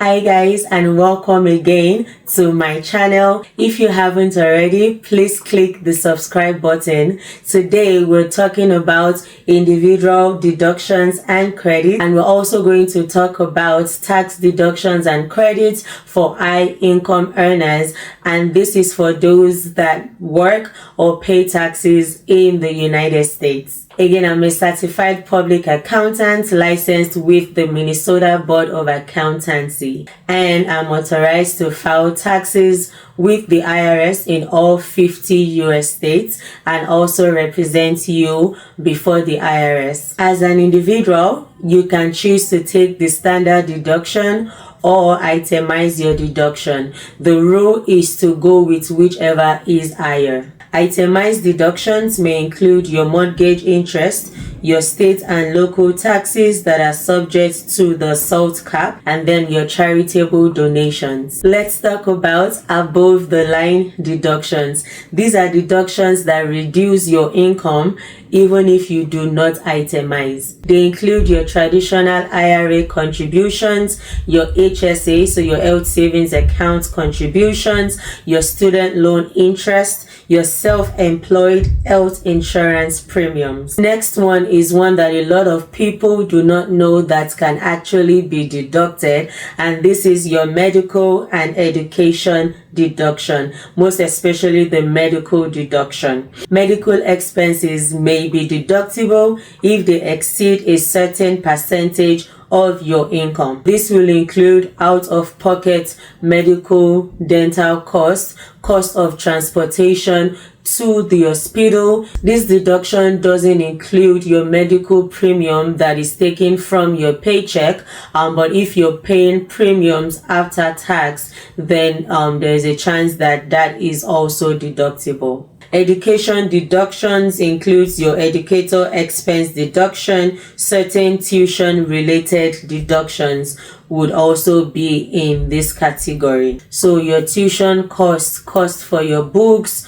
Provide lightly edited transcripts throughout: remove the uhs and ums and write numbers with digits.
Hi guys, and welcome again to my channel. If you haven't already, please click the subscribe button. Today we're talking about individual deductions and credits, and we're also going to talk about tax deductions and credits for high income earners, and this is for those that work or pay taxes in the United States. Again, I'm a certified public accountant licensed with the Minnesota Board of Accountancy, and I'm authorized to file taxes with the IRS in all 50 US states and also represent you before the IRS. As an individual, you can choose to take the standard deduction or itemize your deduction. The rule is to go with whichever is higher. Itemized deductions may include your mortgage interest, your state and local taxes that are subject to the SALT cap, and then your charitable donations. Let's talk about above the line deductions. These are deductions that reduce your income even if you do not itemize. They include your traditional IRA contributions, your HSA, so your health savings account contributions, your student loan interest, your self-employed health insurance premiums. Next one is one that a lot of people do not know that can actually be deducted, and this is your medical and education deduction, most especially the medical deduction. Medical expenses may be deductible if they exceed a certain percentage of your income. This will include out-of-pocket medical, dental costs, cost of transportation to the hospital. This deduction doesn't include your medical premium that is taken from your paycheck, but if you're paying premiums after tax, then there's a chance that that is also deductible. Education deductions includes your educator expense deduction. Certain tuition related deductions would also be in this category. So your tuition cost for your books,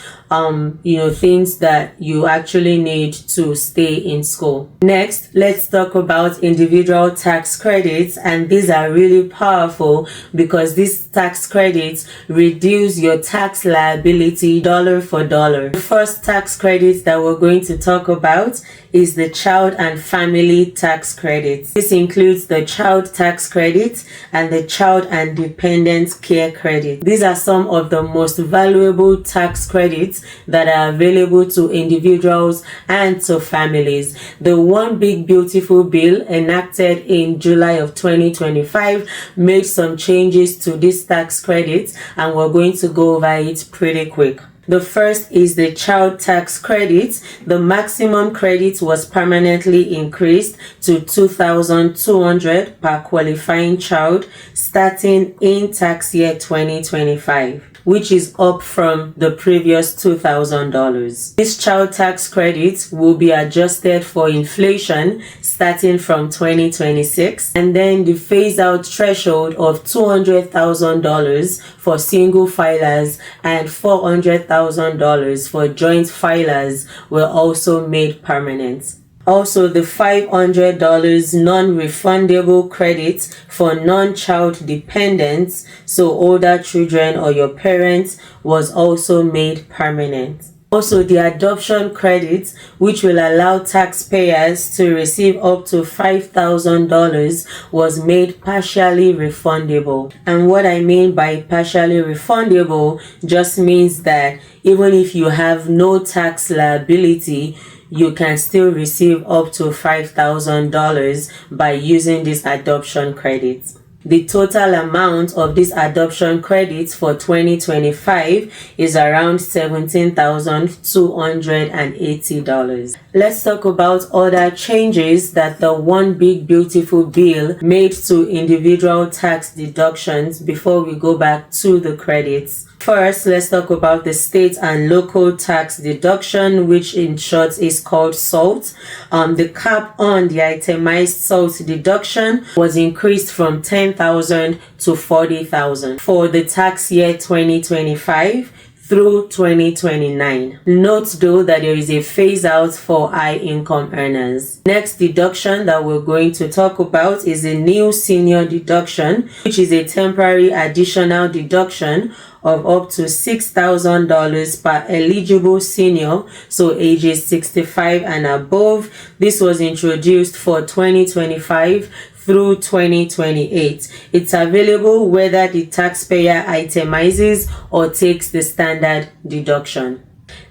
things that you actually need to stay in school. Next, let's talk about individual tax credits, and these are really powerful because these tax credits reduce your tax liability dollar for dollar. The first tax credit that we're going to talk about is the child and family tax credit. This includes the child tax credit and the child and dependent care credit. These are some of the most valuable tax credits that are available to individuals and to families. The One Big Beautiful Bill enacted in July of 2025 made some changes to this tax credit, and we're going to go over it pretty quick. The first is the child tax credit. The maximum credit was permanently increased to $2,200 per qualifying child starting in tax year 2025, which is up from the previous $2,000. This child tax credit will be adjusted for inflation starting from 2026, and then the phase-out threshold of $200,000 for single filers and $400,000 for joint filers were also made permanent. Also, the $500 non-refundable credit for non-child dependents, so older children or your parents, was also made permanent. Also, the adoption credit, which will allow taxpayers to receive up to $5,000, was made partially refundable. And what I mean by partially refundable just means that even if you have no tax liability, you can still receive up to $5,000 by using this adoption credit. The total amount of this adoption credit for 2025 is around $17,280. Let's talk about other changes that the One Big Beautiful Bill made to individual tax deductions before we go back to the credits. First, let's talk about the state and local tax deduction, which in short is called SALT. The cap on the itemized SALT deduction was increased from $10,000 to $40,000. For the tax year 2025, through 2029. Note though that there is a phase out for high income earners. Next deduction that we're going to talk about is a new senior deduction, which is a temporary additional deduction of up to $6,000 per eligible senior, so ages 65 and above. This was introduced for 2025 through 2028. It's available whether the taxpayer itemizes or takes the standard deduction.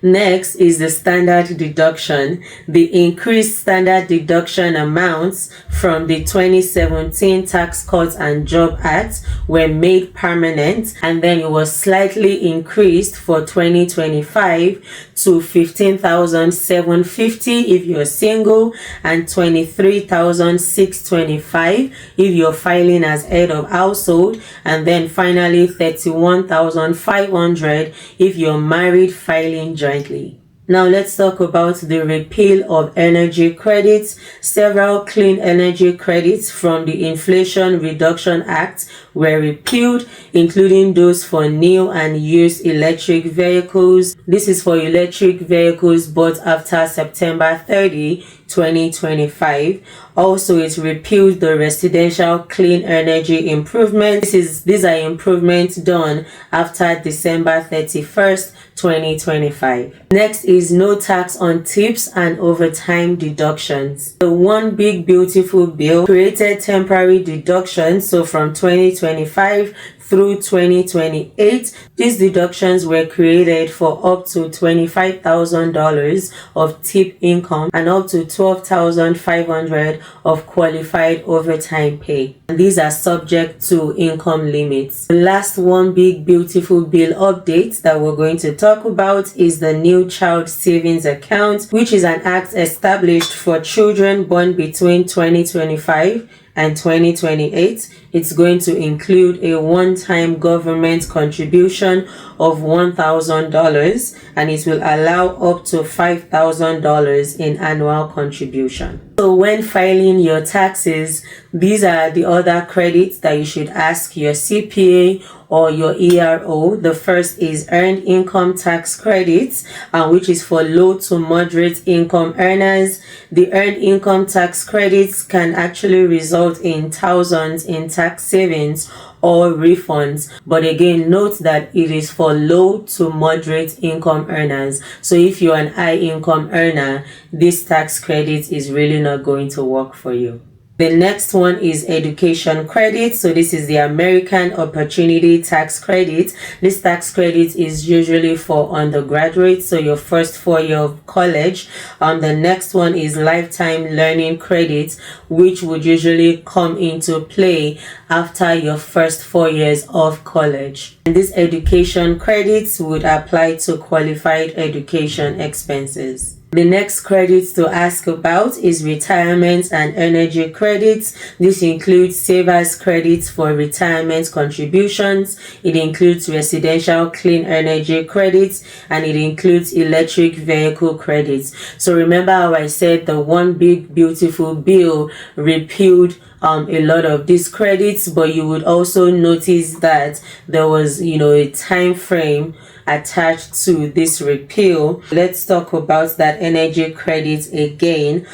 Next is the standard deduction. The increased standard deduction amounts from the 2017 Tax Cuts and Jobs Act were made permanent, and then it was slightly increased for 2025 to $15,750 if you're single and $23,625 if you're filing as head of household, and then finally $31,500 if you're married filing jointly. Now let's talk about the repeal of energy credits. Several clean energy credits from the Inflation Reduction Act were repealed, including those for new and used electric vehicles. This is for electric vehicles bought after September 30, 2025. Also, it repealed the residential clean energy improvements. These are improvements done after December 31st, 2025. Next is no tax on tips and overtime deductions. The One Big Beautiful Bill created temporary deductions, so from 2025 through 2028, these deductions were created for up to $25,000 of tip income and up to $12,500 of qualified overtime pay. And these are subject to income limits. The last One Big Beautiful Bill update that we're going to talk about is the New Child Savings Account, which is an act established for children born between 2025 and 2028. It's going to include a one-time government contribution of $1,000, and it will allow up to $5,000 in annual contribution. So when filing your taxes, these are the other credits that you should ask your CPA or your ERO. The first is earned income tax credits, which is for low to moderate income earners. The earned income tax credits can actually result in thousands in tax savings or refunds, but again note that it is for low to moderate income earners. So if you're an high income earner, this tax credit is really not going to work for you. The next one is education credit. So this is the American Opportunity Tax Credit. This tax credit is usually for undergraduates, so your first 4 years of college. The next one is lifetime learning credit, which would usually come into play after your first 4 years of college. And these education credits would apply to qualified education expenses. The next credits to ask about is retirement and energy credits. This includes savers credits for retirement contributions. It includes residential clean energy credits, and it includes electric vehicle credits. So remember how I said the One Big Beautiful Bill repealed a lot of these credits, but you would also notice that there was, a time frame attached to this repeal. Let's talk about that energy credit again.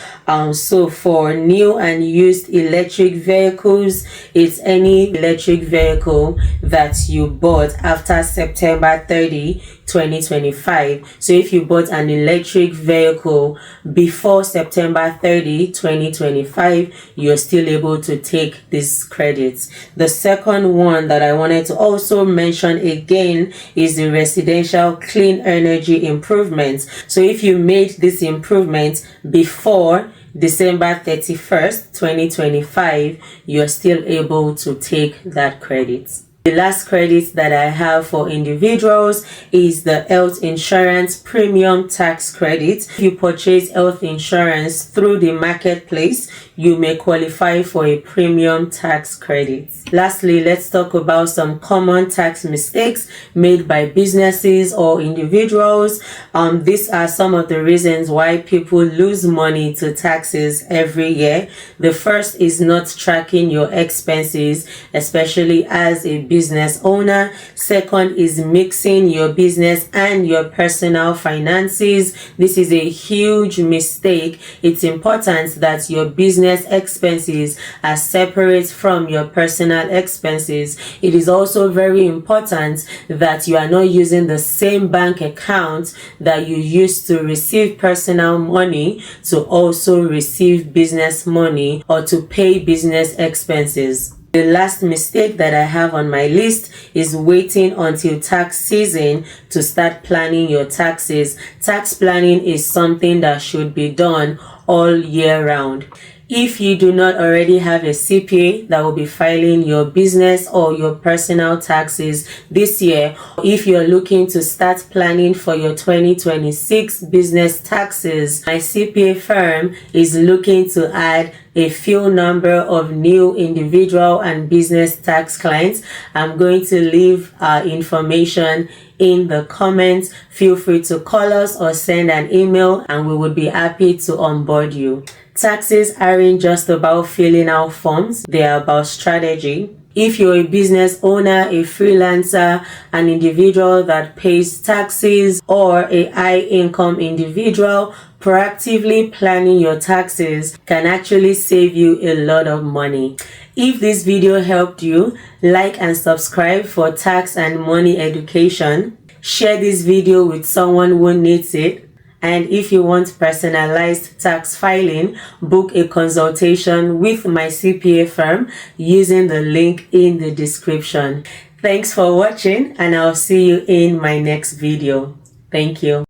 So for new and used electric vehicles, it's any electric vehicle that you bought after September 30, 2025. So if you bought an electric vehicle before September 30, 2025, you're still able to take these credits. The second one that I wanted to also mention again is the residential clean energy improvements. So if you made this improvement before December 31st, 2025, you're still able to take that credit. The last credit that I have for individuals is the health insurance premium tax credit. If you purchase health insurance through the marketplace, you may qualify for a premium tax credit. Lastly, let's talk about some common tax mistakes made by businesses or individuals. These are some of the reasons why people lose money to taxes every year. The first is not tracking your expenses, especially as a business owner. Second is mixing your business and your personal finances. This is a huge mistake. It's important that your business expenses are separate from your personal expenses. It is also very important that you are not using the same bank account that you use to receive personal money to also receive business money or to pay business expenses. The last mistake that I have on my list is waiting until tax season to start planning your taxes. Tax planning is something that should be done all year round. If you do not already have a CPA that will be filing your business or your personal taxes this year, if you're looking to start planning for your 2026 business taxes, my CPA firm is looking to add a few number of new individual and business tax clients. I'm going to leave our information in the comments. Feel free to call us or send an email and we would be happy to onboard you. Taxes aren't just about filling out forms, they are about strategy. If you're a business owner, a freelancer, an individual that pays taxes, or a high-income individual, proactively planning your taxes can actually save you a lot of money. If this video helped you, like and subscribe for tax and money education. Share this video with someone who needs it. And if you want personalized tax filing, book a consultation with my CPA firm using the link in the description. Thanks for watching and I'll see you in my next video. Thank you.